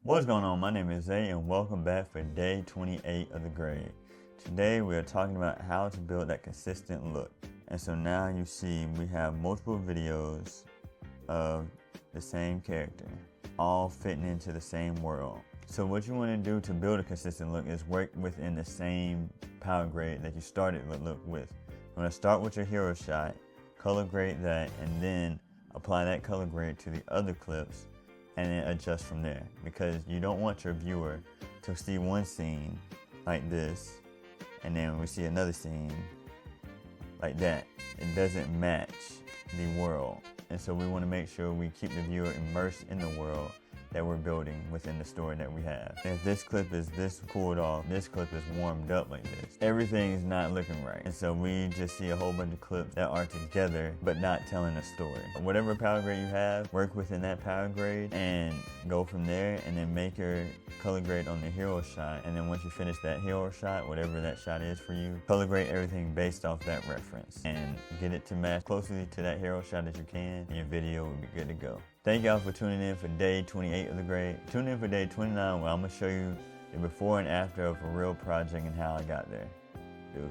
What's going on? My name is Zay and welcome back for day 28 of the grade. Today we are talking about how to build that consistent look. And so now you see we have multiple videos of the same character, all fitting into the same world. So what you want to do to build a consistent look is work within the same power grade that you started the look with. You want to start with your hero shot, color grade that, and then apply that color grade to the other clips and then adjust from there, because you don't want your viewer to see one scene like this and then we see another scene like that. It doesn't match the world, and so we want to make sure we keep the viewer immersed in the world that we're building within the story that we have. If this clip is this cooled off, this clip is warmed up like this, everything is not looking right. And so we just see a whole bunch of clips that are together but not telling a story. Whatever power grade you have, work within that power grade and go from there, and then make your color grade on the hero shot. And then once you finish that hero shot, whatever that shot is for you, color grade everything based off that reference and get it to match closely to that hero shot as you can, and your video will be good to go. Thank y'all for tuning in for day 28 of the grade. Tune in for day 29 where I'm going to show you the before and after of a real project and how I got there. Dude.